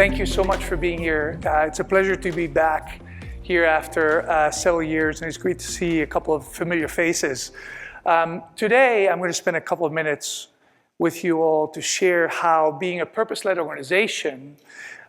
Thank you so much for being here. It's a pleasure to be back here after several years, and it's great to see a couple of familiar faces. Today, I'm going to spend a couple of minutes with you all to share how being a purpose-led organization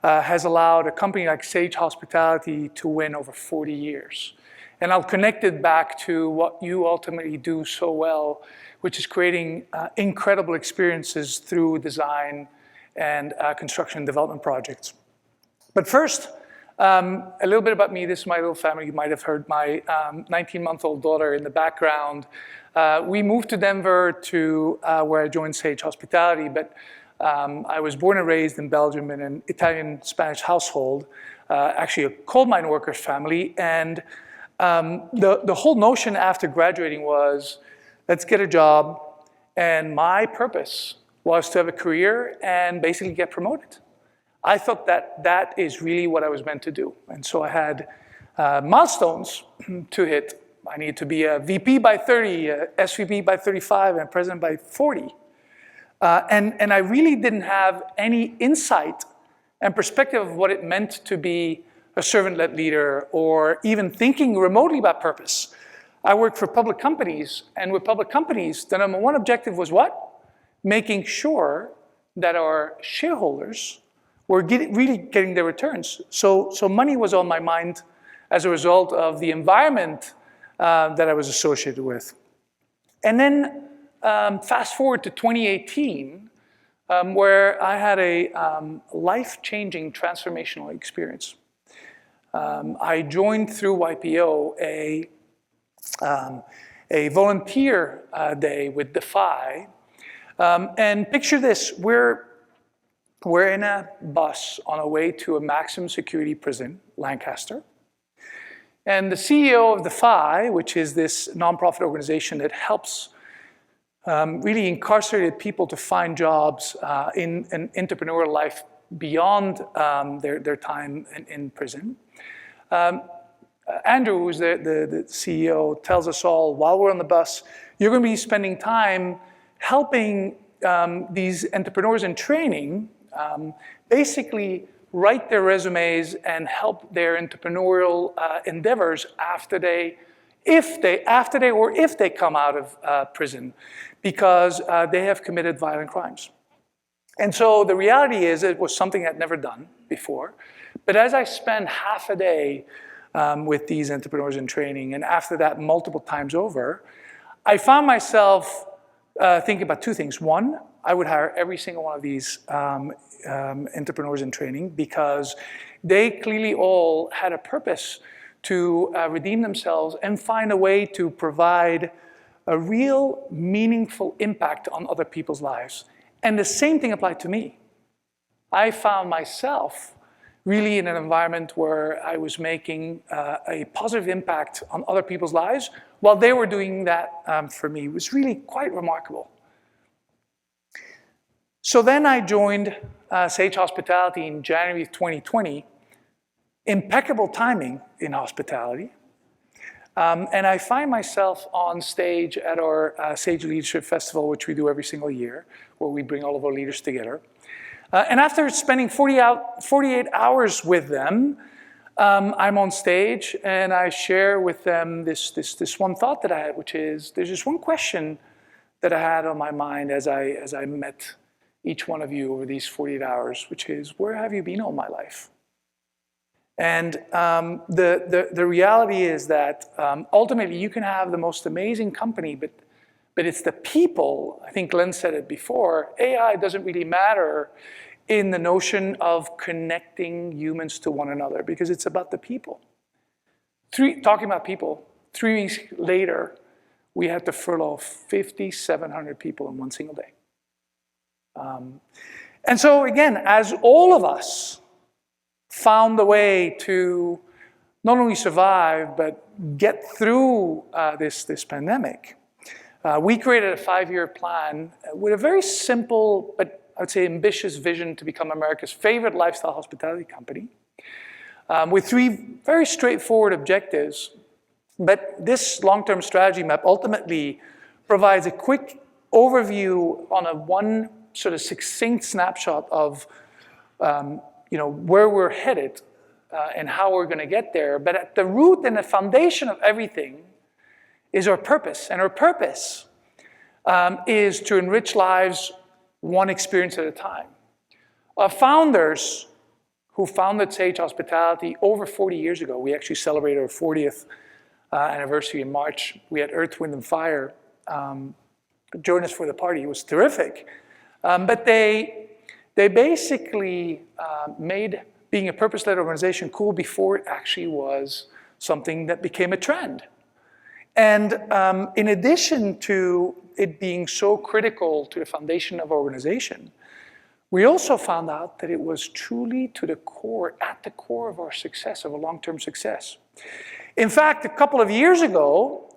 has allowed a company like Sage Hospitality to win over 40 years. And I'll connect it back to what you ultimately do so well, which is creating incredible experiences through design and construction and development projects. But first, a little bit about me. This is my little family. You might have heard my 19-month-old daughter in the background. We moved to Denver to where I joined Sage Hospitality, but I was born and raised in Belgium in an Italian-Spanish household, actually a coal mine workers family. And the whole notion after graduating was, let's get a job. And my purpose was to have a career and basically get promoted. I thought that that is really what I was meant to do. And so I had milestones to hit. I needed to be a VP by 30, a SVP by 35, and a president by 40. And I really didn't have any insight and perspective of what it meant to be a servant-led leader or even thinking remotely about purpose. I worked for public companies, and with public companies, the number one objective was what? Making sure that our shareholders were really getting their returns. So money was on my mind as a result of the environment that I was associated with. And then fast forward to 2018, where I had a life-changing transformational experience. I joined through YPO a volunteer day with Defy. And picture this, we're in a bus on our way to a maximum security prison, Lancaster. And the CEO of Defy, which is this nonprofit organization that helps really incarcerated people to find jobs in an entrepreneurial life beyond their time in prison. Andrew, who's the CEO, tells us all, while we're on the bus, you're going to be spending time helping these entrepreneurs in training basically write their resumes and help their entrepreneurial endeavors after they come out of prison, because they have committed violent crimes. And so the reality is it was something I'd never done before. But as I spent half a day with these entrepreneurs in training, and after that multiple times over, I found myself thinking about two things. One, I would hire every single one of these entrepreneurs in training, because they clearly all had a purpose to redeem themselves and find a way to provide a real meaningful impact on other people's lives. And the same thing applied to me. I found myself really in an environment where I was making a positive impact on other people's lives while they were doing that for me. It was really quite remarkable. So then I joined Sage Hospitality in January of 2020. Impeccable timing in hospitality. And I find myself on stage at our Sage Leadership Festival, which we do every single year, where we bring all of our leaders together. And after spending 48 hours with them, I'm on stage and I share with them this one thought that I had, which is, there's just one question that I had on my mind as I met each one of you over these 48 hours, which is, where have you been all my life? And the reality is that ultimately you can have the most amazing company, but it's the people. I think Glenn said it before, AI doesn't really matter in the notion of connecting humans to one another, because it's about the people. Talking about people, 3 weeks later, we had to furlough 5,700 people in one single day. And so again, as all of us found a way to not only survive, but get through this pandemic, we created a 5-year plan with a very simple, but I would say ambitious vision to become America's favorite lifestyle hospitality company, with 3 very straightforward objectives. But this long-term strategy map ultimately provides a quick overview on one sort of succinct snapshot of where we're headed and how we're going to get there. But at the root and the foundation of everything is our purpose. And our purpose is to enrich lives one experience at a time. Our founders who founded Sage Hospitality over 40 years ago, we actually celebrated our 40th anniversary in March. We had Earth, Wind, and Fire join us for the party. It was terrific. But they basically made being a purpose-led organization cool before it actually was something that became a trend. And in addition to it being so critical to the foundation of our organization, we also found out that it was truly to the core, at the core of our success, of a long-term success. In fact, a couple of years ago,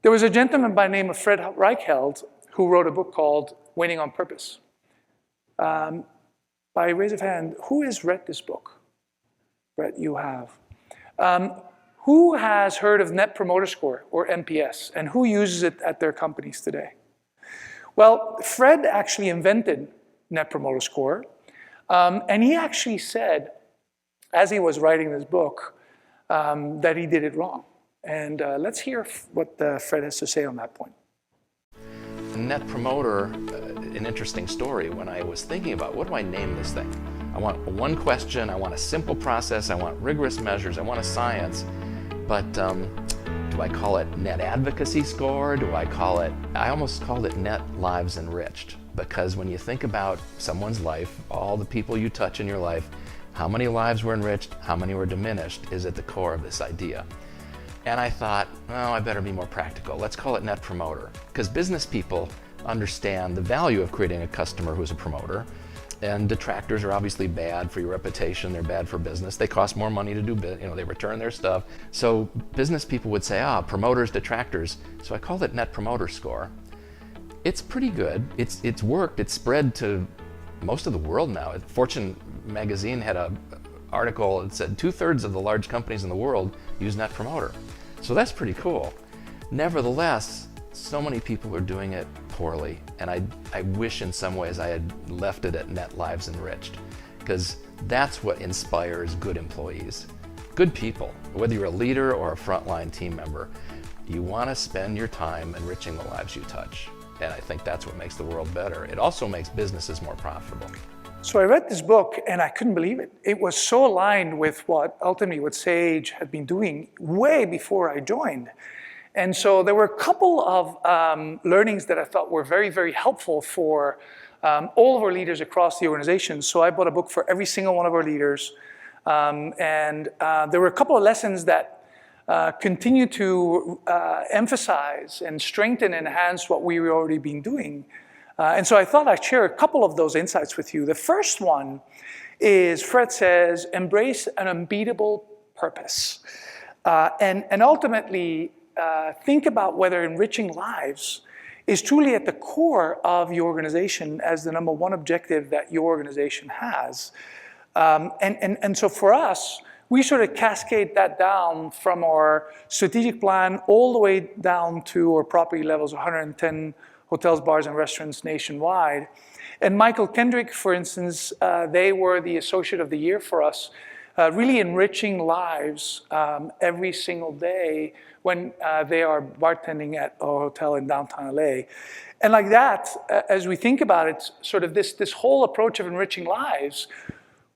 there was a gentleman by the name of Fred Reichheld who wrote a book called Winning on Purpose. By raise of hand, who has read this book? Brett, you have. Who has heard of Net Promoter Score, or NPS, and who uses it at their companies today? Well, Fred actually invented Net Promoter Score, and he actually said, as he was writing this book, that he did it wrong. And let's hear what Fred has to say on that point. Net Promoter, an interesting story. When I was thinking about what do I name this thing? I want one question, I want a simple process, I want rigorous measures, I want a science, but do I call it Net Advocacy Score? Do I call it, I almost called it Net Lives Enriched, because when you think about someone's life, all the people you touch in your life, how many lives were enriched, how many were diminished is at the core of this idea. And I thought, oh, I better be more practical. Let's call it Net Promoter, because business people understand the value of creating a customer who's a promoter. And detractors are obviously bad for your reputation. They're bad for business. They cost more money to do business. They return their stuff. So business people would say, promoters, detractors. So I called it Net Promoter Score. It's pretty good. It's worked. It's spread to most of the world now. Fortune magazine had an article that said 2/3 of the large companies in the world use Net Promoter. So that's pretty cool. Nevertheless, so many people are doing it poorly, and I wish in some ways I had left it at Net Lives Enriched, because that's what inspires good employees, good people, whether you're a leader or a frontline team member. You want to spend your time enriching the lives you touch, and I think that's what makes the world better. It also makes businesses more profitable. So I read this book and I couldn't believe it. It was so aligned with what Sage had been doing way before I joined. And so there were a couple of learnings that I thought were very, very helpful for all of our leaders across the organization. So I bought a book for every single one of our leaders. And there were a couple of lessons that continue to emphasize and strengthen and enhance what we were already been doing. And so I thought I'd share a couple of those insights with you. The first one is, Fred says, embrace an unbeatable purpose. And ultimately, think about whether enriching lives is truly at the core of your organization as the number one objective that your organization has. And so for us, we sort of cascade that down from our strategic plan all the way down to our property levels, 110 hotels, bars, and restaurants nationwide. And Michael Kendrick, for instance, they were the Associate of the Year for us, really enriching lives every single day when they are bartending at a hotel in downtown LA. And like that, as we think about it, sort of this whole approach of enriching lives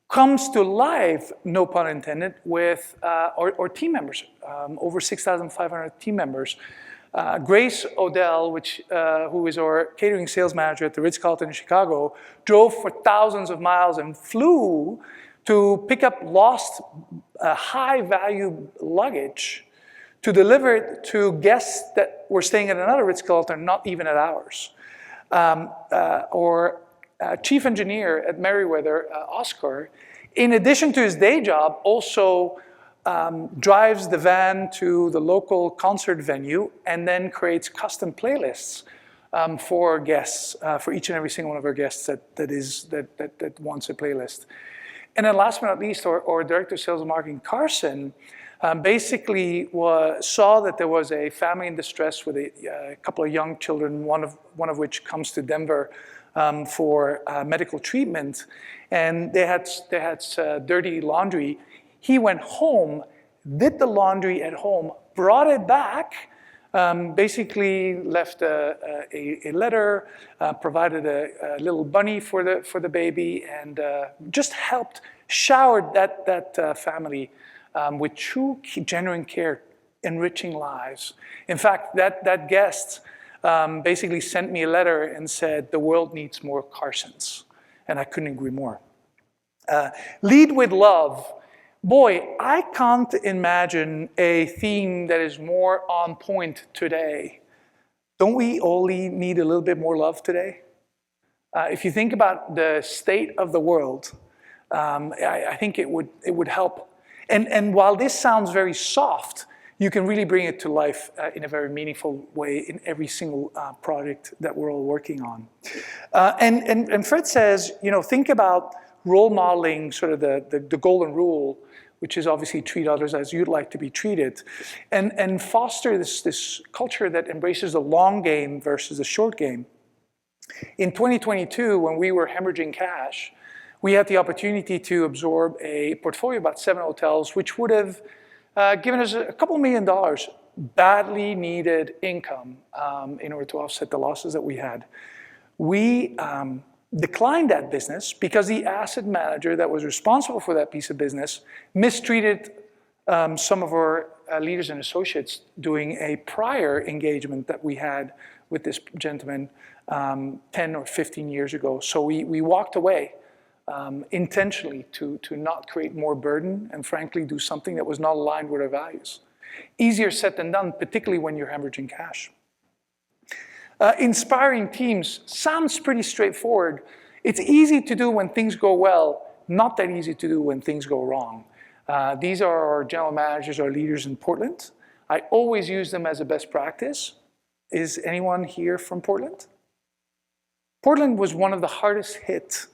comes to life, no pun intended, with our team members, over 6,500 team members. Grace Odell, who is our catering sales manager at the Ritz-Carlton in Chicago, drove for thousands of miles and flew to pick up lost high-value luggage to deliver it to guests that were staying at another Ritz-Carlton, not even at ours. Or chief engineer at Merriweather, Oscar, in addition to his day job, also drives the van to the local concert venue and then creates custom playlists for guests, for each and every single one of our guests that wants a playlist. And then last but not least, our Director of Sales and Marketing, Carson, basically saw that there was a family in distress with a couple of young children, one of which comes to Denver for medical treatment, and they had dirty laundry. He went home, did the laundry at home, brought it back, basically left a letter, provided a little bunny for the baby, and just helped, showered that family with true, genuine care, enriching lives. In fact, that guest basically sent me a letter and said, the world needs more Carsons. And I couldn't agree more. Lead with love. Boy, I can't imagine a theme that is more on point today. Don't we all need a little bit more love today? If you think about the state of the world, I think it would help. And while this sounds very soft, you can really bring it to life in a very meaningful way in every single project that we're all working on. And Fred says, think about role modeling, sort of the golden rule, which is obviously treat others as you'd like to be treated, and foster this culture that embraces the long game versus the short game. In 2022, when we were hemorrhaging cash, we had the opportunity to absorb a portfolio of about 7 hotels, which would have given us a couple $1 million, badly needed income in order to offset the losses that we had. We declined that business because the asset manager that was responsible for that piece of business mistreated some of our leaders and associates doing a prior engagement that we had with this gentleman 10 or 15 years ago. So we walked away intentionally to not create more burden and frankly do something that was not aligned with our values. Easier said than done, particularly when you're hemorrhaging cash. Inspiring teams sounds pretty straightforward. It's easy to do when things go well, not that easy to do when things go wrong. These are our general managers, our leaders in Portland. I always use them as a best practice. Is anyone here from Portland? Portland was one of the hardest hit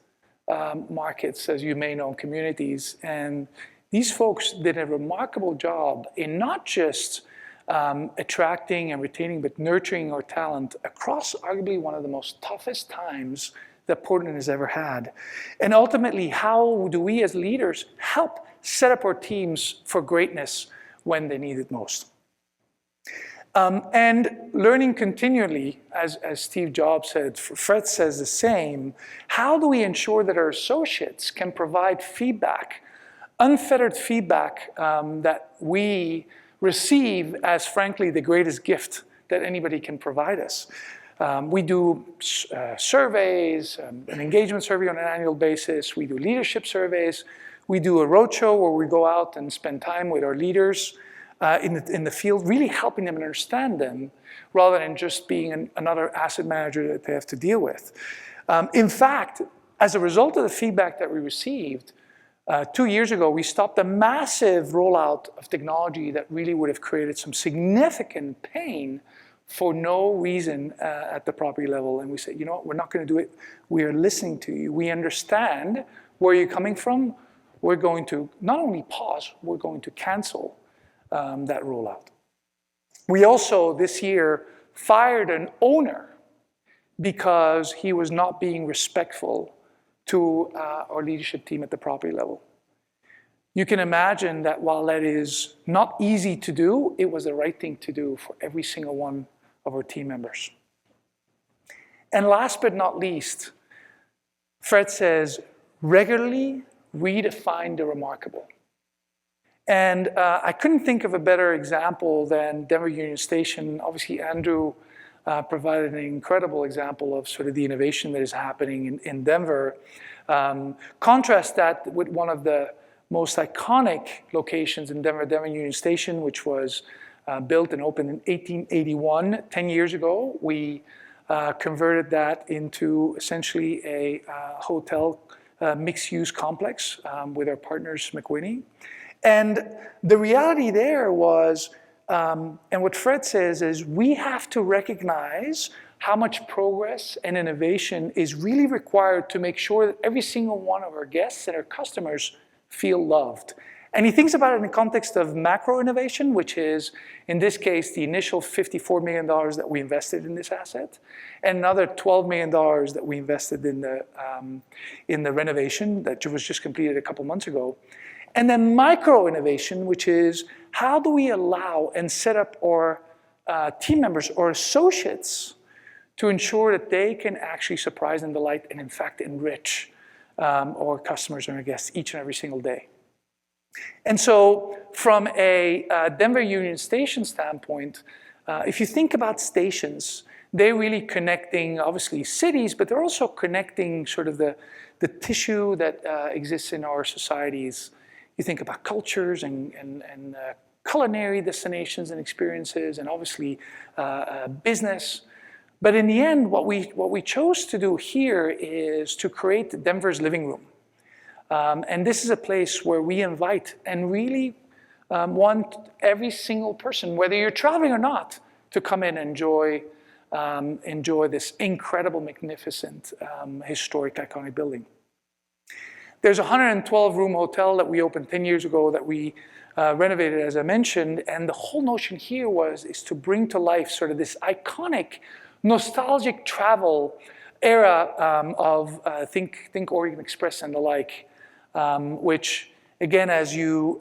markets, as you may know, communities. And these folks did a remarkable job in not just attracting and retaining, but nurturing our talent across arguably one of the most toughest times that Portland has ever had. And ultimately, how do we as leaders help set up our teams for greatness when they need it most? And learning continually, as Steve Jobs said, Fred says the same, how do we ensure that our associates can provide feedback, unfettered feedback that we receive as, frankly, the greatest gift that anybody can provide us? We do surveys, an engagement survey on an annual basis. We do leadership surveys. We do a roadshow where we go out and spend time with our leaders in the field, really helping them understand them, rather than just being another asset manager that they have to deal with. In fact, as a result of the feedback that we received, 2 years ago, we stopped a massive rollout of technology that really would have created some significant pain for no reason at the property level. And we said, you know what, we're not going to do it. We are listening to you. We understand where you're coming from. We're going to not only pause, we're going to cancel that rollout. We also, this year, fired an owner because he was not being respectful to our leadership team at the property level. You can imagine that while that is not easy to do, it was the right thing to do for every single one of our team members. And last but not least, Fred says, regularly redefine the remarkable. And I couldn't think of a better example than Denver Union Station. Obviously, Andrew provided an incredible example of sort of the innovation that is happening in Denver. Contrast that with one of the most iconic locations in Denver, Denver Union Station, which was built and opened in 1881, 10 years ago. We converted that into essentially a hotel mixed-use complex with our partners, McWhinney. And the reality there was, and what Fred says is, we have to recognize how much progress and innovation is really required to make sure that every single one of our guests and our customers feel loved. And he thinks about it in the context of macro innovation, which is, in this case, the initial $54 million that we invested in this asset, and another $12 million that we invested in the renovation that was just completed a couple months ago. And then micro innovation, which is how do we allow and set up our team members or associates to ensure that they can actually surprise and delight and in fact enrich our customers and our guests each and every single day. And so from a Denver Union Station standpoint, if you think about stations, they're really connecting, obviously, cities, but they're also connecting sort of the tissue that exists in our societies. You think about cultures and culinary destinations and experiences, and obviously business. But in the end, what we chose to do here is to create Denver's living room. And this is a place where we invite and really want every single person, whether you're traveling or not, to come in and enjoy this incredible, magnificent, historic, iconic building. There's a 112-room hotel that we opened 10 years ago that we renovated, as I mentioned, and the whole notion here is to bring to life sort of this iconic, nostalgic travel era of think Orient Express and the like. Which, again, as you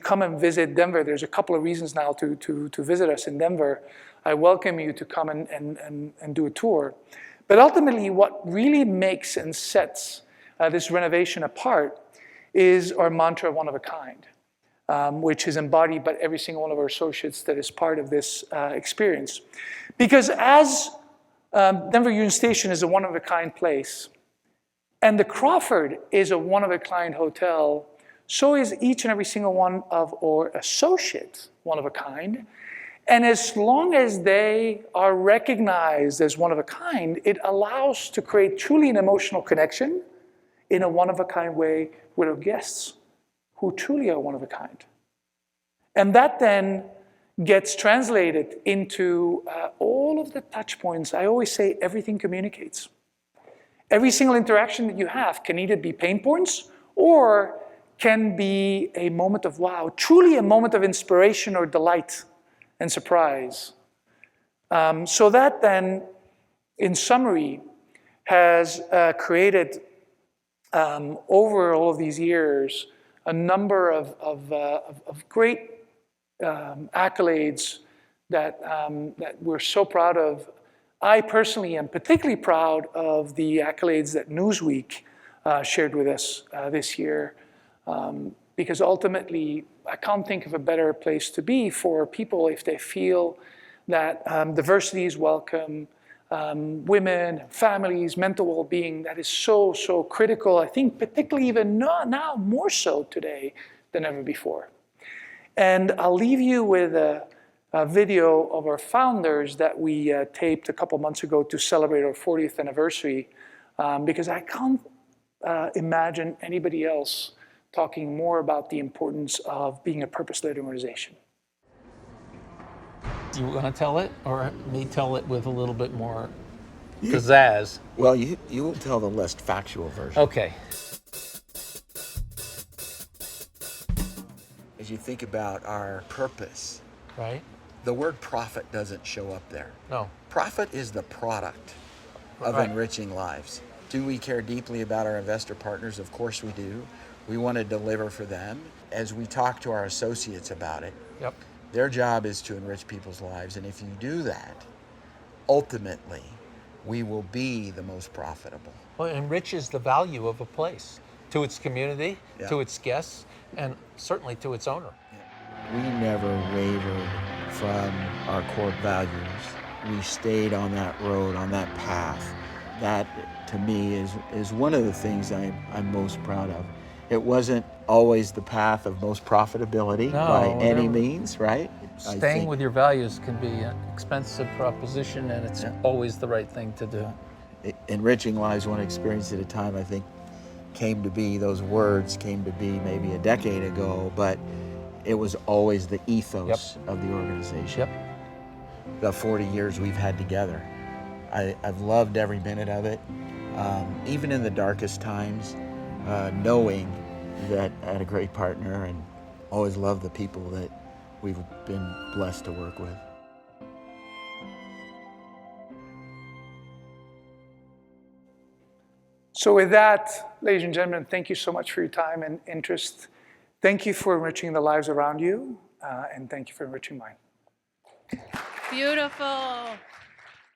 come and visit Denver, there's a couple of reasons now to visit us in Denver. I welcome you to come and do a tour. But ultimately, what really makes and sets this renovation apart is our mantra, one of a kind, which is embodied by every single one of our associates that is part of this experience. Because as Denver Union Station is a one-of-a-kind place, and the Crawford is a one-of-a-kind hotel, so is each and every single one of our associates one of a kind. And as long as they are recognized as one of a kind, it allows to create truly an emotional connection in a one-of-a-kind way with our guests who truly are one of a kind. And that then gets translated into all of the touch points. I always say everything communicates. Every single interaction that you have can either be pain points or can be a moment of wow, truly a moment of inspiration or delight and surprise. So that then, in summary, has created, over all of these years, a number of great accolades that we're so proud of. I personally am particularly proud of the accolades that Newsweek shared with us this year, because ultimately, I can't think of a better place to be for people if they feel that diversity is welcome, women, families, mental well-being, that is so, so critical. I think particularly even now more so today than ever before. And I'll leave you with a video of our founders that we taped a couple months ago to celebrate our 40th anniversary, because I can't imagine anybody else talking more about the importance of being a purpose-led organization. You want to tell it, or me tell it with a little bit more pizzazz? Well, you will tell the less factual version. Okay. As you think about our purpose, Right? the word profit doesn't show up there. No. Profit is the product of Right. enriching lives. Do we care deeply about our investor partners? Of course we do. We want to deliver for them. As we talk to our associates about it, Yep. their job is to enrich people's lives. And if you do that, ultimately, we will be the most profitable. Well, it enriches the value of a place to its community, Yeah. to its guests, and certainly to its owner. We never wavered from our core values. We stayed on that road, on that path. That, to me, is one of the things I'm most proud of. It wasn't always the path of most profitability by any means, right? Staying with your values can be an expensive proposition, and it's always the right thing to do. Enriching lives one experience at a time, I think, those words came to be maybe a decade ago, but it was always the ethos of the organization. Yep. The 40 years we've had together. I've loved every minute of it. Even in the darkest times, knowing that I had a great partner and always love the people that we've been blessed to work with. So with that, ladies and gentlemen, thank you so much for your time and interest. Thank you for enriching the lives around you, and thank you for enriching mine. Beautiful.